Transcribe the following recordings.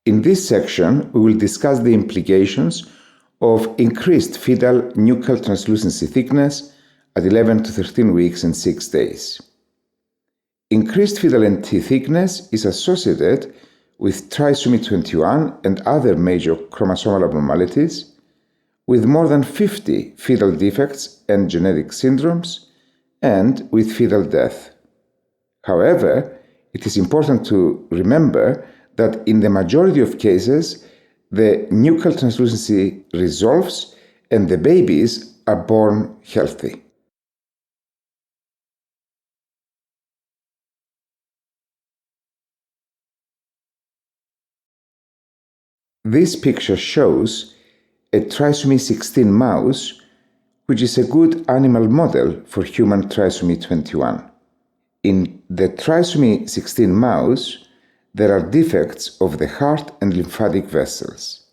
In this section, we will discuss the implications of increased fetal nuchal translucency thickness at 11 to 13 weeks and 6 days. Increased fetal NT thickness is associated with trisomy 21 and other major chromosomal abnormalities, with more than 50 fetal defects and genetic syndromes, and with fetal death. However, it is important to remember that in the majority of cases, the nuchal translucency resolves and the babies are born healthy. This picture shows a trisomy 16 mouse, which is a good animal model for human trisomy 21. In the trisomy 16 mouse, there are defects of the heart and lymphatic vessels.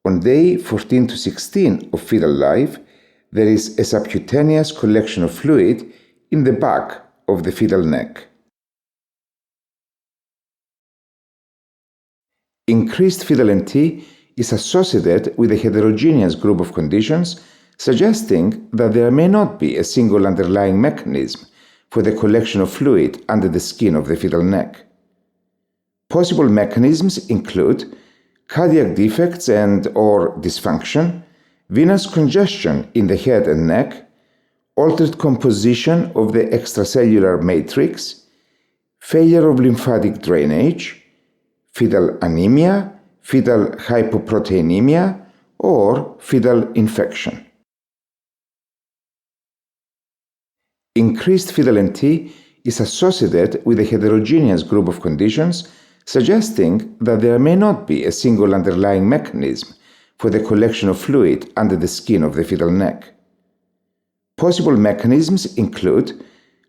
On day 14 to 16 of fetal life, there is a subcutaneous collection of fluid in the back of the fetal neck. Increased fetal NT is associated with a heterogeneous group of conditions, suggesting that there may not be a single underlying mechanism for the collection of fluid under the skin of the fetal neck. Possible mechanisms include cardiac defects and/or dysfunction, venous congestion in the head and neck, altered composition of the extracellular matrix, failure of lymphatic drainage, fetal anemia, fetal hypoproteinemia, or fetal infection. Increased fetal NT is associated with a heterogeneous group of conditions, suggesting that there may not be a single underlying mechanism for the collection of fluid under the skin of the fetal neck. Possible mechanisms include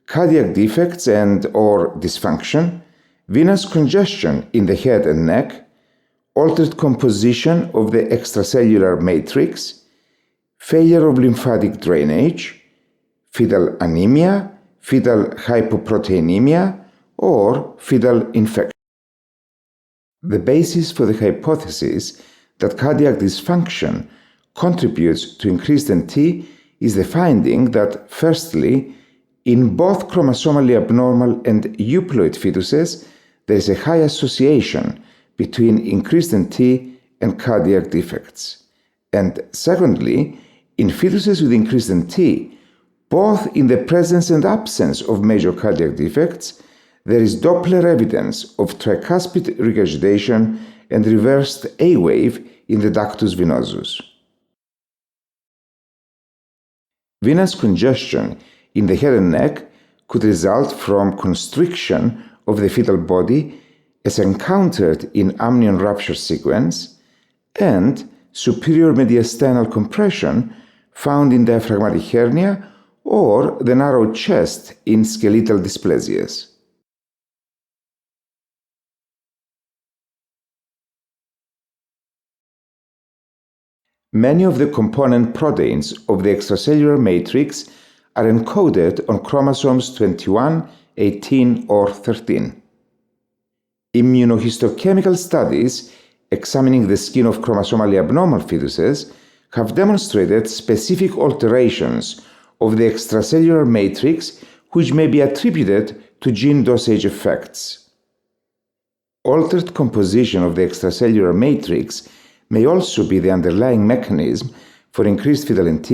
cardiac defects and/or dysfunction, venous congestion in the head and neck, altered composition of the extracellular matrix, failure of lymphatic drainage, fetal anemia, fetal hypoproteinemia, or fetal infection. The basis for the hypothesis that cardiac dysfunction contributes to increased NT is the finding that, firstly, in both chromosomally abnormal and euploid fetuses, there is a high association between increased NT and cardiac defects. And secondly, in fetuses with increased NT, both in the presence and absence of major cardiac defects, there is Doppler evidence of tricuspid regurgitation and reversed A wave in the ductus venosus. Venous congestion in the head and neck could result from constriction of the fetal body as encountered in amnion rupture sequence and superior mediastinal compression found in diaphragmatic hernia or the narrow chest in skeletal dysplasias. Many of the component proteins of the extracellular matrix are encoded on chromosomes 21, 18, or 13. Immunohistochemical studies examining the skin of chromosomally abnormal fetuses have demonstrated specific alterations of the extracellular matrix which may be attributed to gene dosage effects. Altered composition of the extracellular matrix may also be the underlying mechanism for increased fetal NT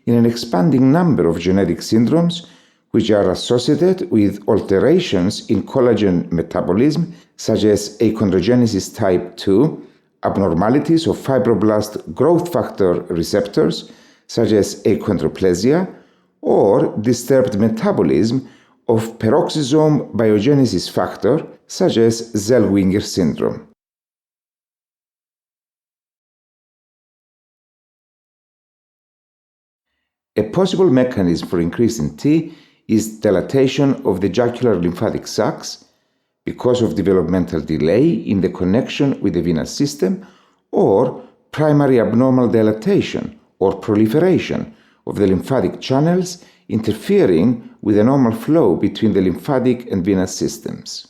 in an expanding number of genetic syndromes which are associated with alterations in collagen metabolism such as achondrogenesis type 2, abnormalities of fibroblast growth factor receptors such as achondroplasia, or disturbed metabolism of peroxisome biogenesis factor such as Zellweger syndrome. A possible mechanism for increased NT is dilatation of the jugular lymphatic sacs because of developmental delay in the connection with the venous system, or primary abnormal dilatation or proliferation of the lymphatic channels interfering with the normal flow between the lymphatic and venous systems.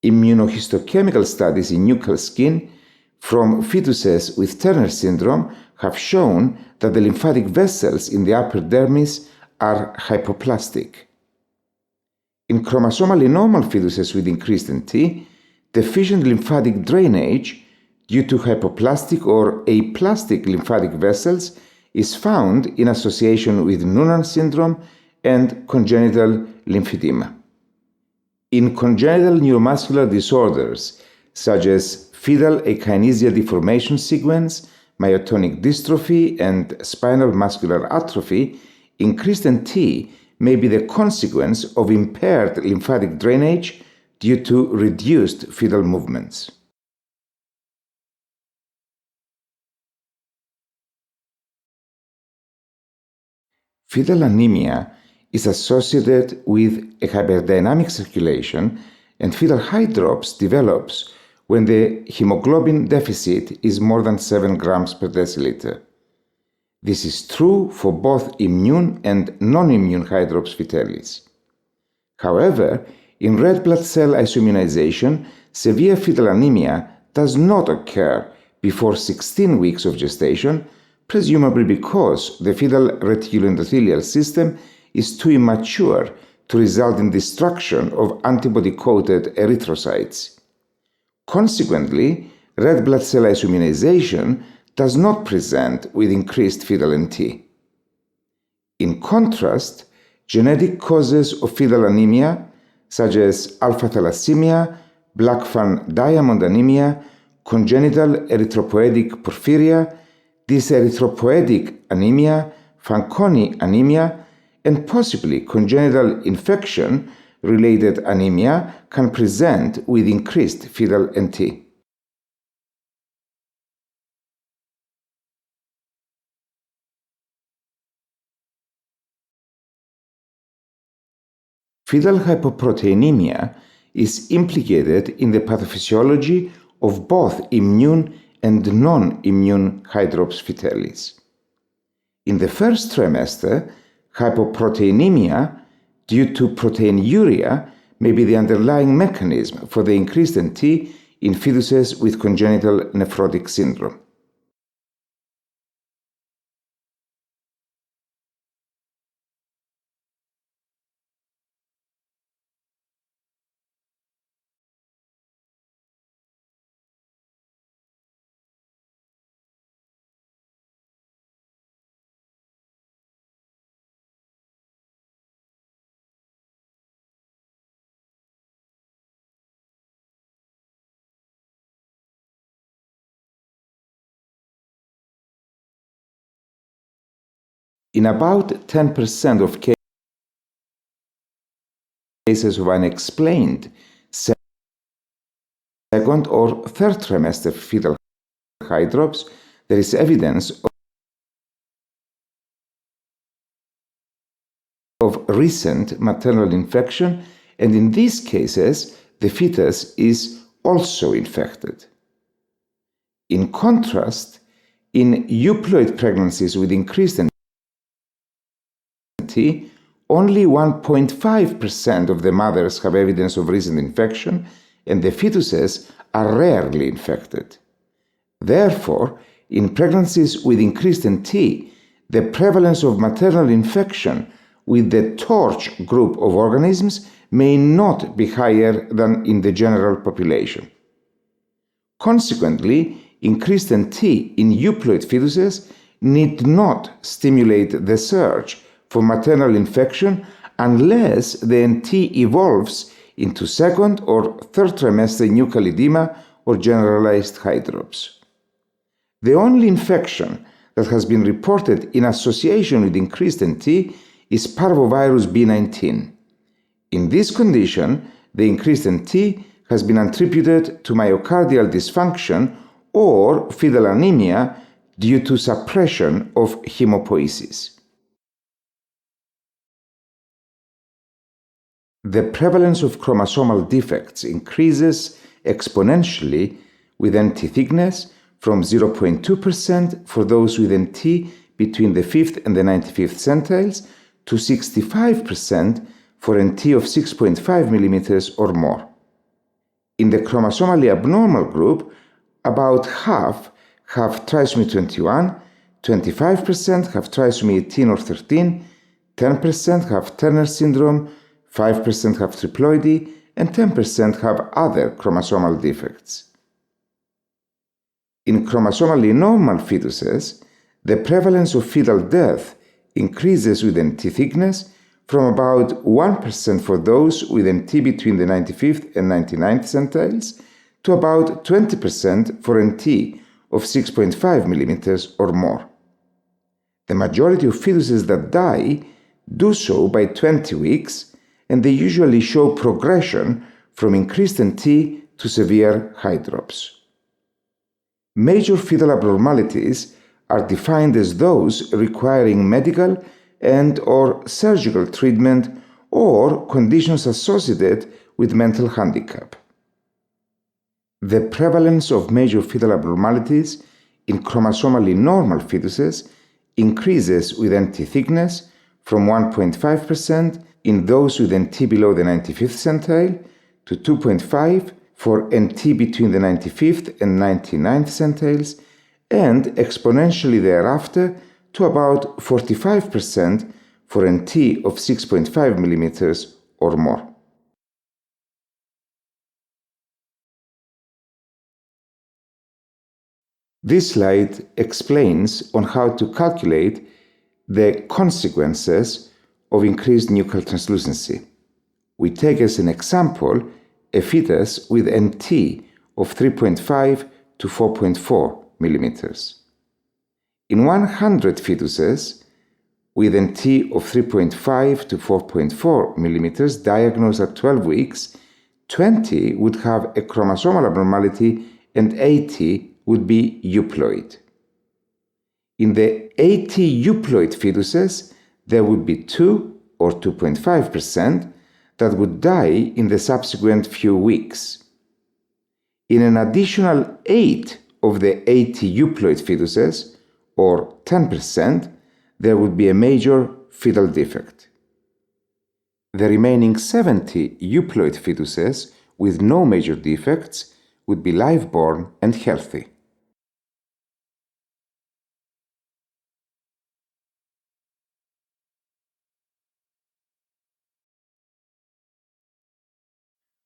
Immunohistochemical studies in nuchal skin from fetuses with Turner syndrome have shown that the lymphatic vessels in the upper dermis are hypoplastic. In chromosomally normal fetuses with increased NT, deficient lymphatic drainage due to hypoplastic or aplastic lymphatic vessels is found in association with Noonan syndrome and congenital lymphedema. In congenital neuromuscular disorders such as fetal akinesia deformation sequence, myotonic dystrophy, and spinal muscular atrophy, increased NT may be the consequence of impaired lymphatic drainage due to reduced fetal movements. Fetal anemia is associated with a hyperdynamic circulation, and fetal hydrops develops when the hemoglobin deficit is more than 7 grams per deciliter. This is true for both immune and non-immune hydrops vitellis. However, in red blood cell isoimmunization, severe fetal anemia does not occur before 16 weeks of gestation, presumably because the fetal reticuloendothelial system is too immature to result in destruction of antibody-coated erythrocytes. Consequently, red blood cell isoimmunization does not present with increased fetal NT. In contrast, genetic causes of fetal anemia, such as alpha thalassemia, Blackfan diamond anemia, congenital erythropoietic porphyria, dyserythropoietic anemia, Fanconi anemia, and possibly congenital infection-related anemia can present with increased fetal NT. Fetal hypoproteinemia is implicated in the pathophysiology of both immune and non-immune hydrops vitellis. In the first trimester, hypoproteinemia due to proteinuria may be the underlying mechanism for the increased NT in fetuses with congenital nephrotic syndrome. In about 10% of cases of unexplained second or third trimester fetal hydrops, there is evidence of recent maternal infection, and in these cases, the fetus is also infected. In contrast, in euploid pregnancies with increased NT, only 1.5% of the mothers have evidence of recent infection, and the fetuses are rarely infected. Therefore, in pregnancies with increased NT, the prevalence of maternal infection with the TORCH group of organisms may not be higher than in the general population. Consequently, increased NT in euploid fetuses need not stimulate the search for maternal infection unless the NT evolves into second or third trimester nuchal edema or generalized hydrops. The only infection that has been reported in association with increased NT is parvovirus B19. In this condition, the increased NT has been attributed to myocardial dysfunction or fetal anemia due to suppression of hemopoiesis. The prevalence of chromosomal defects increases exponentially with NT thickness from 0.2% for those with NT between the 5th and the 95th centiles to 65% for NT of 6.5 millimeters or more. In the chromosomally abnormal group, about half have trisomy 21, 25% have trisomy 18 or 13, 10% have Turner syndrome, 5% have triploidy, and 10% have other chromosomal defects. In chromosomally normal fetuses, the prevalence of fetal death increases with NT thickness from about 1% for those with NT between the 95th and 99th centiles to about 20% for NT of 6.5 millimeters or more. The majority of fetuses that die do so by 20 weeks, and they usually show progression from increased NT to severe hydrops. Major fetal abnormalities are defined as those requiring medical and/or surgical treatment or conditions associated with mental handicap. The prevalence of major fetal abnormalities in chromosomally normal fetuses increases with NT thickness from 1.5% in those with NT below the 95th centile to 2.5% for NT between the 95th and 99th centiles, and exponentially thereafter to about 45% for NT of 6.5 millimeters or more. This slide explains on how to calculate the consequences of increased nuchal translucency. We take as an example a fetus with NT of 3.5 to 4.4 millimeters. In 100 fetuses with NT of 3.5 to 4.4 millimeters diagnosed at 12 weeks, 20 would have a chromosomal abnormality and 80 would be euploid. In the 80 euploid fetuses, there would be 2 or 2.5% that would die in the subsequent few weeks. In an additional 8 of the 80 euploid fetuses, or 10%, there would be a major fetal defect. The remaining 70 euploid fetuses with no major defects would be live-born and healthy.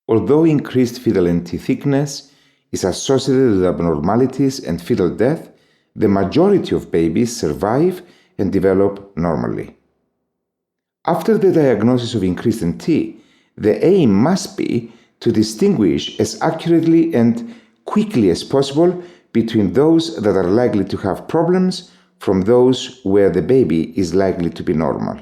Although increased fetal NT thickness is associated with abnormalities and fetal death, the majority of babies survive and develop normally. After the diagnosis of increased NT, the aim must be to distinguish as accurately and quickly as possible between those that are likely to have problems from those where the baby is likely to be normal.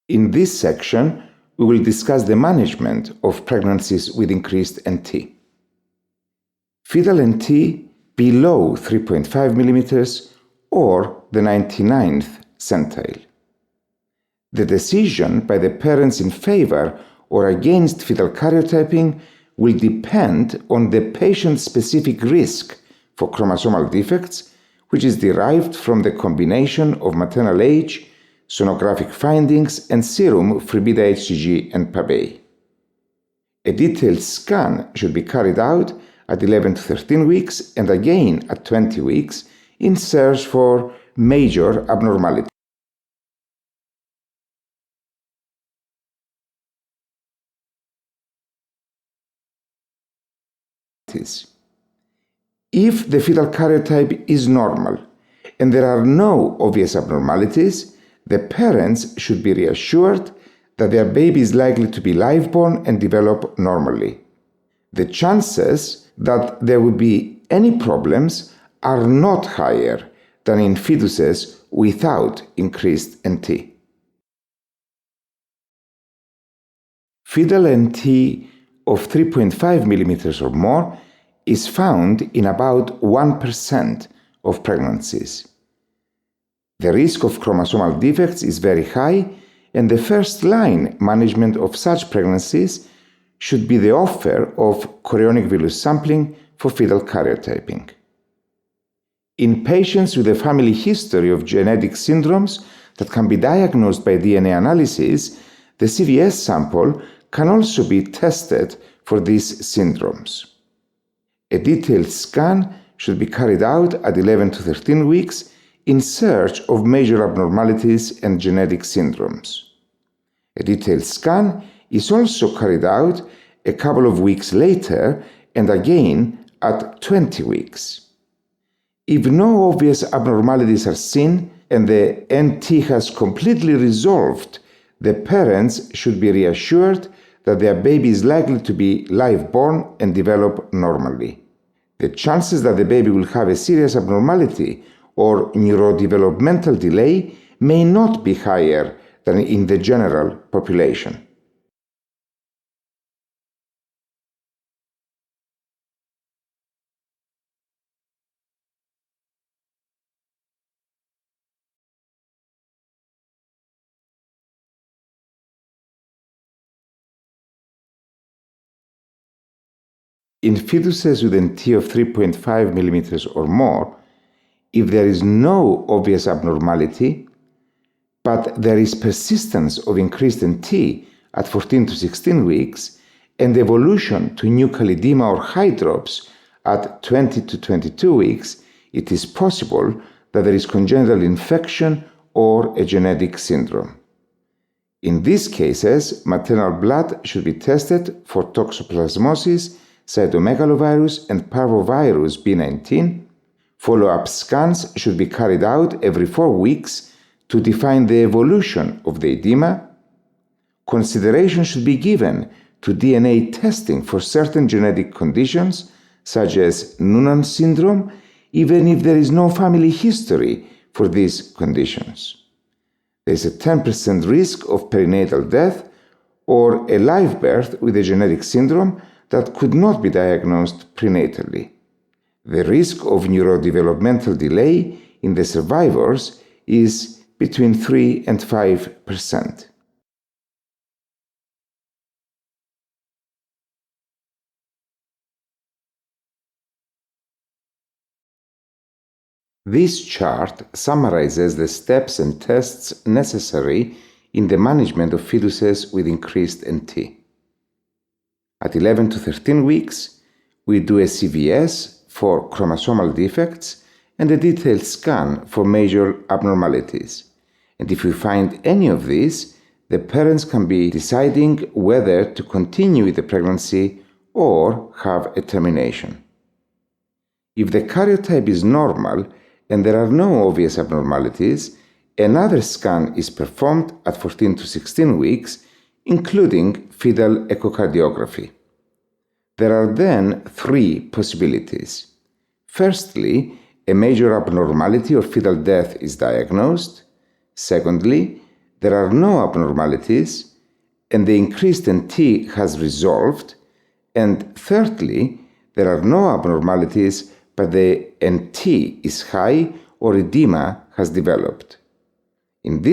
In this section, we will discuss the management of pregnancies with increased NT. Fetal NT below 3.5 millimeters or the 99th centile. The decision by the parents in favor or against fetal karyotyping will depend on the patient's specific risk for chromosomal defects, which is derived from the combination of maternal age, sonographic findings, and serum free beta HCG and PABA. A detailed scan should be carried out at 11 to 13 weeks and again at 20 weeks in search for major abnormalities. If the fetal karyotype is normal and there are no obvious abnormalities, the parents should be reassured that their baby is likely to be live-born and develop normally. The chances that there will be any problems are not higher than in fetuses without increased NT. Fetal NT of 3.5 millimeters or more is found in about 1% of pregnancies. The risk of chromosomal defects is very high, and the first-line management of such pregnancies should be the offer of chorionic villus sampling for fetal karyotyping. In patients with a family history of genetic syndromes that can be diagnosed by DNA analysis, The CVS sample can also be tested for these syndromes. A detailed scan should be carried out at 11 to 13 weeks in search of major abnormalities and genetic syndromes. A detailed scan is also carried out a couple of weeks later and again at 20 weeks. If no obvious abnormalities are seen and the NT has completely resolved, the parents should be reassured that their baby is likely to be live-born and develop normally. The chances that the baby will have a serious abnormality or neurodevelopmental delay may not be higher than in the general population. In fetuses with NT of 3.5 mm or more, if there is no obvious abnormality, but there is persistence of increased NT at 14 to 16 weeks and evolution to nuchal edema or hydrops at 20 to 22 weeks, it is possible that there is congenital infection or a genetic syndrome. In these cases, maternal blood should be tested for toxoplasmosis, cytomegalovirus, and parvovirus B19. Follow-up scans should be carried out every 4 weeks to define the evolution of the edema. Consideration should be given to DNA testing for certain genetic conditions, such as Noonan syndrome, even if there is no family history for these conditions. There is a 10% risk of perinatal death or a live birth with a genetic syndrome that could not be diagnosed prenatally. The risk of neurodevelopmental delay in the survivors is between 3 and 5%. This chart summarizes the steps and tests necessary in the management of fetuses with increased NT. At 11 to 13 weeks, we do a CVS for chromosomal defects and a detailed scan for major abnormalities. And if we find any of these, the parents can be deciding whether to continue with the pregnancy or have a termination. If the karyotype is normal and there are no obvious abnormalities, another scan is performed at 14 to 16 weeks, including fetal echocardiography. There are then 3 possibilities. Firstly, a major abnormality or fetal death is diagnosed. Secondly, there are no abnormalities and the increased NT has resolved. And thirdly, there are no abnormalities but the NT is high or edema has developed. In this